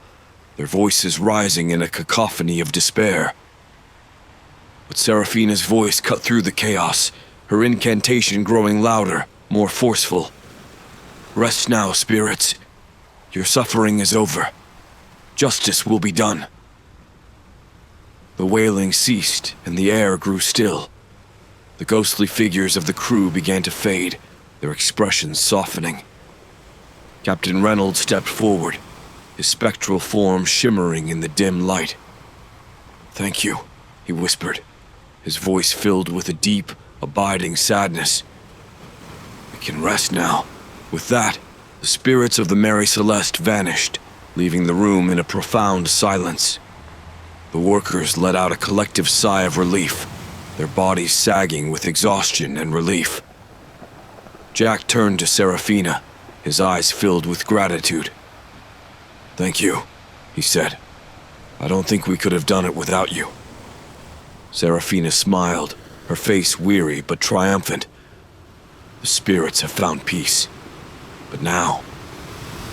their voices rising in a cacophony of despair. But Seraphina's voice cut through the chaos, her incantation growing louder, more forceful. "Rest now, spirits. Your suffering is over. Justice will be done." The wailing ceased, and the air grew still. The ghostly figures of the crew began to fade, their expressions softening. Captain Reynolds stepped forward, his spectral form shimmering in the dim light. "Thank you," he whispered, his voice filled with a deep, abiding sadness. "We can rest now." With that, the spirits of the Mary Celeste vanished, leaving the room in a profound silence. The workers let out a collective sigh of relief, their bodies sagging with exhaustion and relief. Jack turned to Seraphina, his eyes filled with gratitude. "Thank you," he said. "I don't think we could have done it without you." Seraphina smiled, her face weary but triumphant. "The spirits have found peace. But now,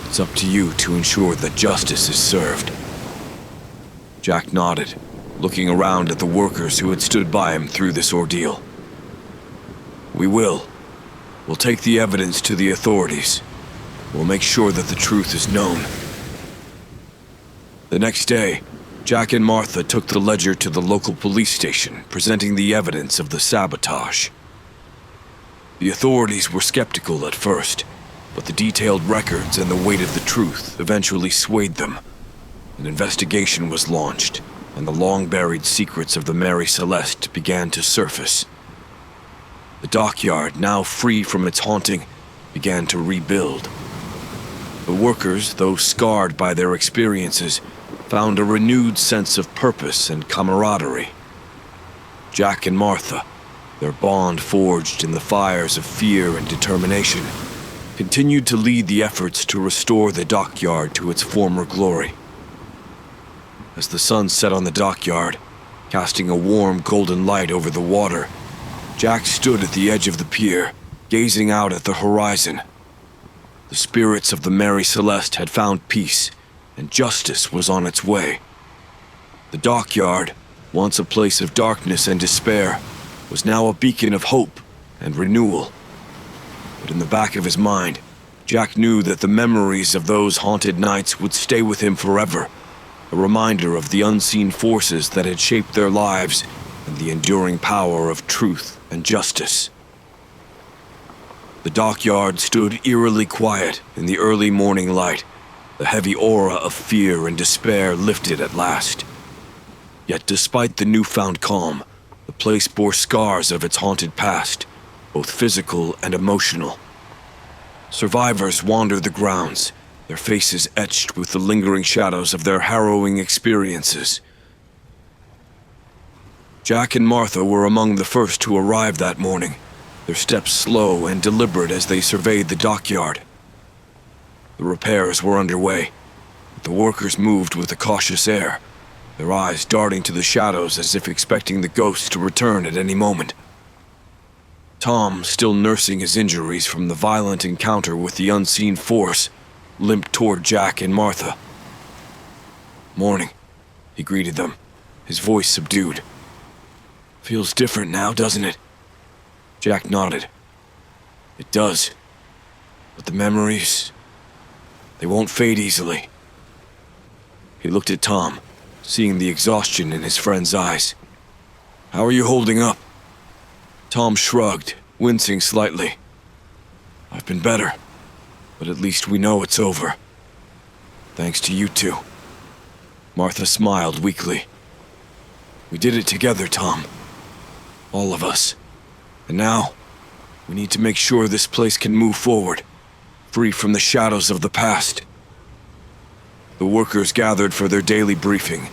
it's up to you to ensure that justice is served." Jack nodded, looking around at the workers who had stood by him through this ordeal. "We will. We'll take the evidence to the authorities. We'll make sure that the truth is known." The next day, Jack and Martha took the ledger to the local police station, presenting the evidence of the sabotage. The authorities were skeptical at first, but the detailed records and the weight of the truth eventually swayed them. An investigation was launched, and the long-buried secrets of the Mary Celeste began to surface. The Dockyard, now free from its haunting, began to rebuild. The workers, though scarred by their experiences, found a renewed sense of purpose and camaraderie. Jack and Martha, their bond forged in the fires of fear and determination, continued to lead the efforts to restore the Dockyard to its former glory. As the sun set on the Dockyard, casting a warm golden light over the water, Jack stood at the edge of the pier, gazing out at the horizon. The spirits of the Mary Celeste had found peace, and justice was on its way. The Dockyard, once a place of darkness and despair, was now a beacon of hope and renewal. But in the back of his mind, Jack knew that the memories of those haunted nights would stay with him forever, a reminder of the unseen forces that had shaped their lives and the enduring power of truth and justice. The Dockyard stood eerily quiet in the early morning light, the heavy aura of fear and despair lifted at last. Yet despite the newfound calm, the place bore scars of its haunted past, both physical and emotional. Survivors wandered the grounds, their faces etched with the lingering shadows of their harrowing experiences. Jack and Martha were among the first to arrive that morning, their steps slow and deliberate as they surveyed the Dockyard. The repairs were underway, but the workers moved with a cautious air, their eyes darting to the shadows as if expecting the ghosts to return at any moment. Tom, still nursing his injuries from the violent encounter with the unseen force, limped toward Jack and Martha. "Morning," he greeted them, his voice subdued. "Feels different now, doesn't it?" Jack nodded. "It does. But the memories, they won't fade easily." He looked at Tom, seeing the exhaustion in his friend's eyes. "How are you holding up?" Tom shrugged, wincing slightly. "I've been better, but at least we know it's over. Thanks to you two." Martha smiled weakly. "We did it together, Tom. All of us. And now, we need to make sure this place can move forward, free from the shadows of the past." The workers gathered for their daily briefing,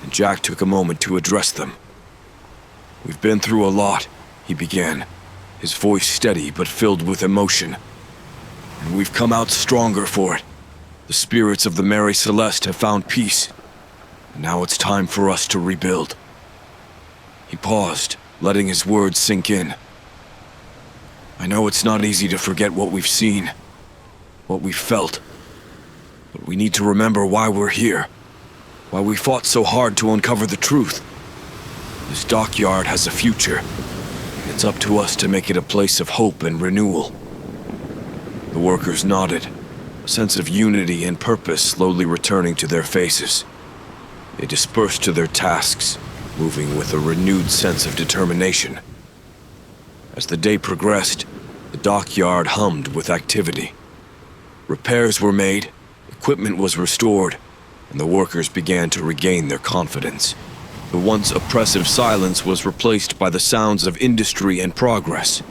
and Jack took a moment to address them. "We've been through a lot, he began, his voice steady but filled with emotion. "And we've come out stronger for it. The spirits of the Mary Celeste have found peace. And now it's time for us to rebuild." He paused, letting his words sink in. "I know it's not easy to forget what we've seen, what we've felt. But we need to remember why we're here, why we fought so hard to uncover the truth. This dockyard has a future. It's up to us to make it a place of hope and renewal." The workers nodded, a sense of unity and purpose slowly returning to their faces. They dispersed to their tasks, moving with a renewed sense of determination. As the day progressed, the dockyard hummed with activity. Repairs were made, equipment was restored, and the workers began to regain their confidence. The once oppressive silence was replaced by the sounds of industry and progress.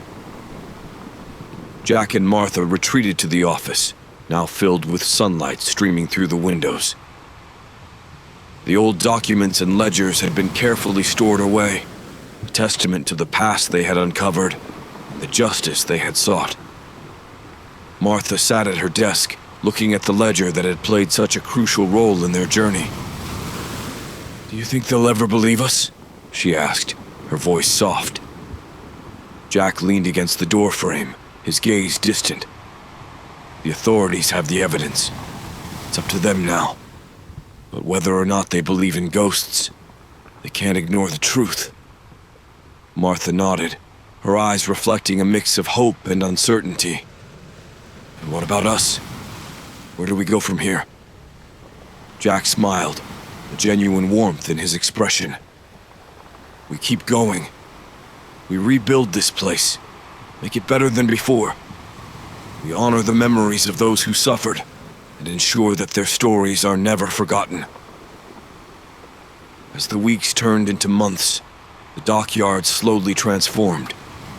Jack and Martha retreated to the office, now filled with sunlight streaming through the windows. The old documents and ledgers had been carefully stored away, a testament to the past they had uncovered and the justice they had sought. Martha sat at her desk, looking at the ledger that had played such a crucial role in their journey. "Do you think they'll ever believe us?" she asked, her voice soft. Jack leaned against the doorframe, his gaze distant. "The authorities have the evidence. It's up to them now. But whether or not they believe in ghosts, they can't ignore the truth." Martha nodded, her eyes reflecting a mix of hope and uncertainty. "And what about us? Where do we go from here?" Jack smiled, a genuine warmth in his expression. "We keep going. We rebuild this place, make it better than before. We honor the memories of those who suffered and ensure that their stories are never forgotten." As the weeks turned into months, the dockyard slowly transformed.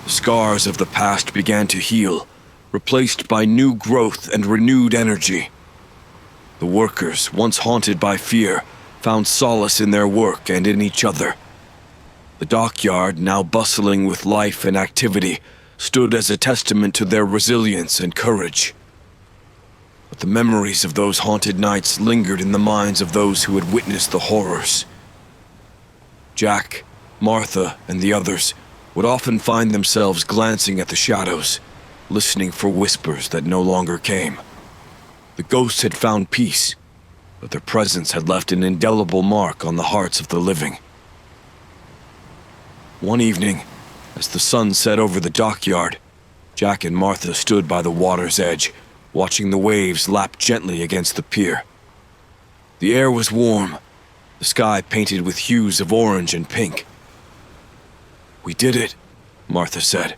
The scars of the past began to heal, replaced by new growth and renewed energy. The workers, once haunted by fear, found solace in their work and in each other. The dockyard, now bustling with life and activity, stood as a testament to their resilience and courage. But the memories of those haunted nights lingered in the minds of those who had witnessed the horrors. Jack, Martha, and the others would often find themselves glancing at the shadows, listening for whispers that no longer came. The ghosts had found peace, but their presence had left an indelible mark on the hearts of the living. One evening, as the sun set over the dockyard, Jack and Martha stood by the water's edge, watching the waves lap gently against the pier. The air was warm, the sky painted with hues of orange and pink. "We did it," Martha said,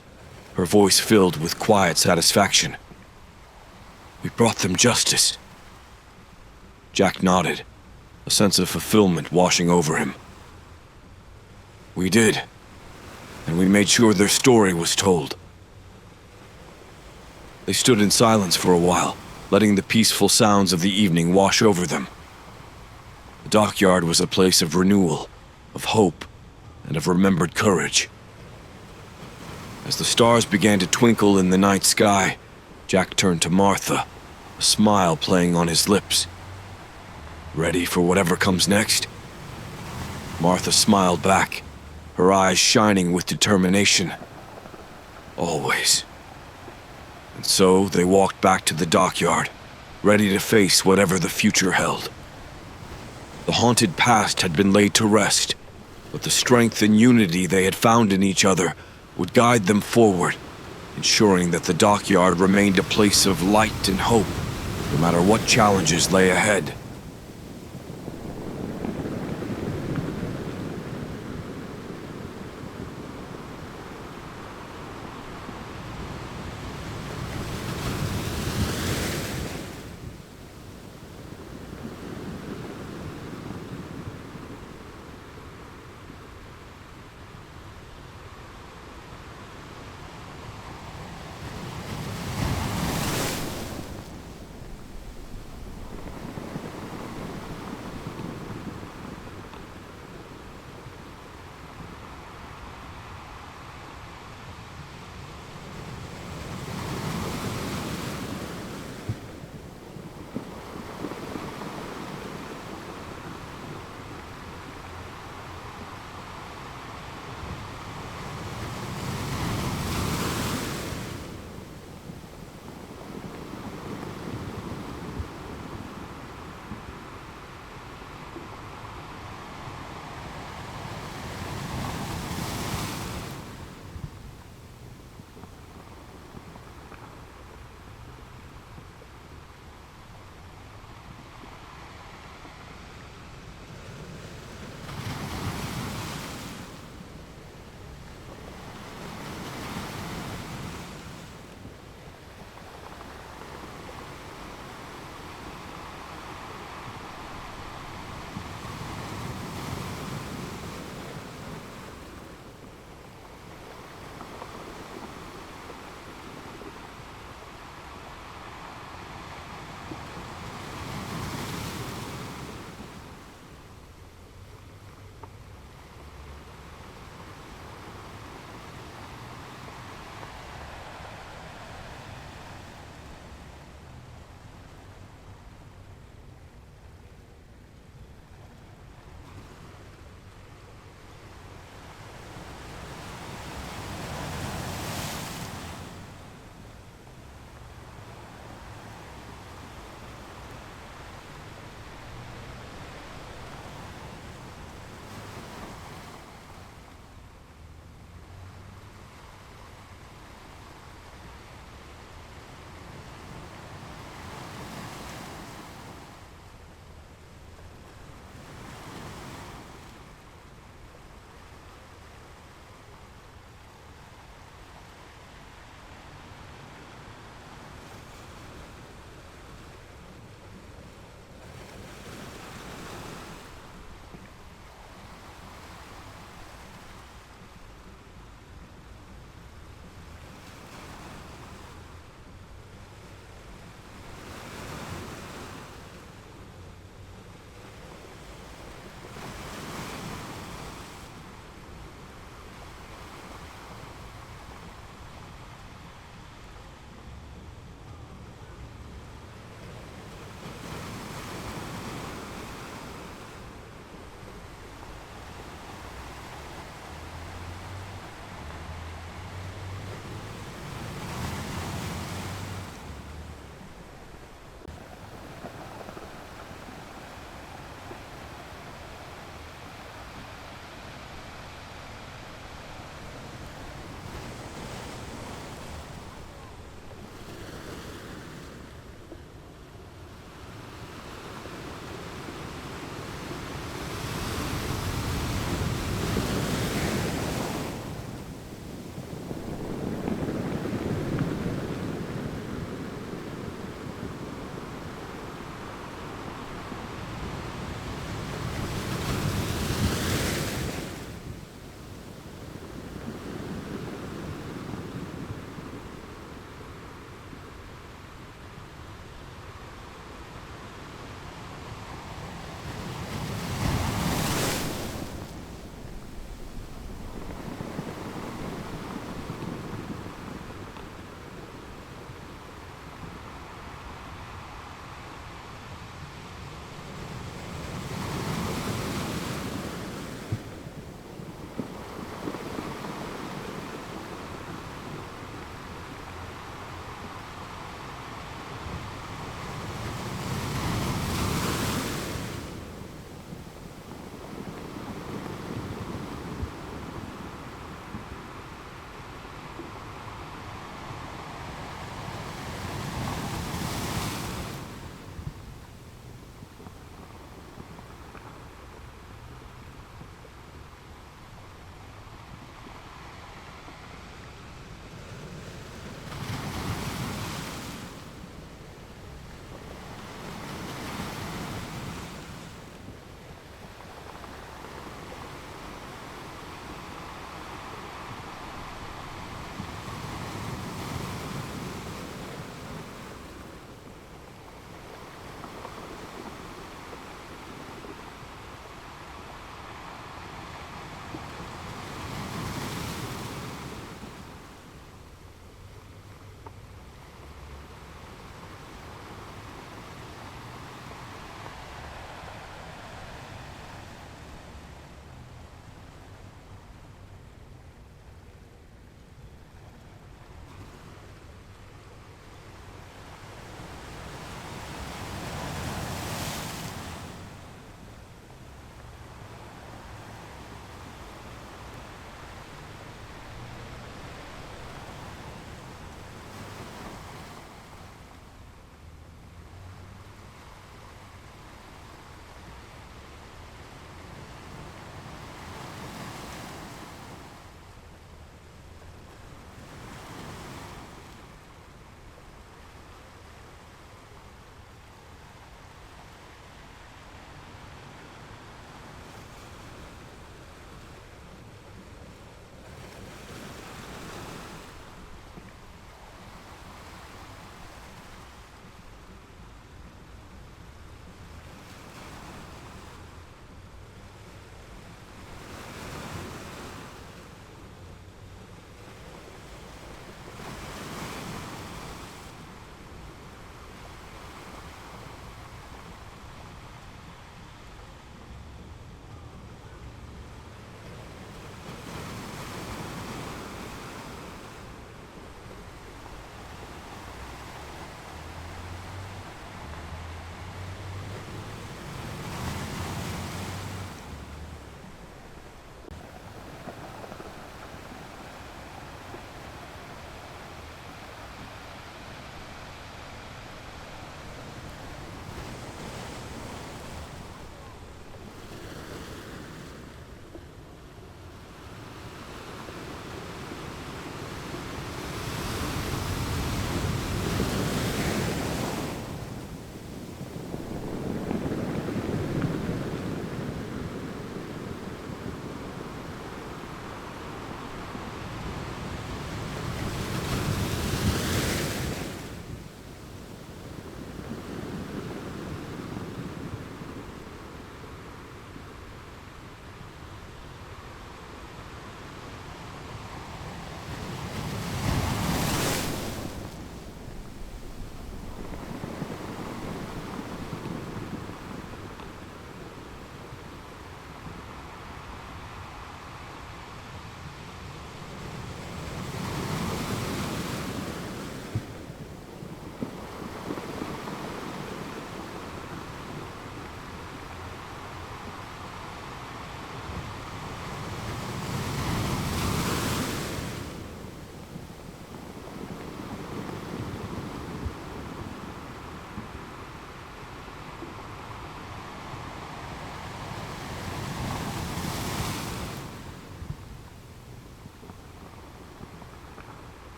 her voice filled with quiet satisfaction. "We brought them justice." Jack nodded, a sense of fulfillment washing over him. "We did, and we made sure their story was told." They stood in silence for a while, letting the peaceful sounds of the evening wash over them. The dockyard was a place of renewal, of hope, and of remembered courage. As the stars began to twinkle in the night sky, Jack turned to Martha, a smile playing on his lips. "Ready for whatever comes next?" Martha smiled back, her eyes shining with determination. "Always." And so they walked back to the dockyard, ready to face whatever the future held. The haunted past had been laid to rest, but the strength and unity they had found in each other would guide them forward, ensuring that the dockyard remained a place of light and hope, no matter what challenges lay ahead.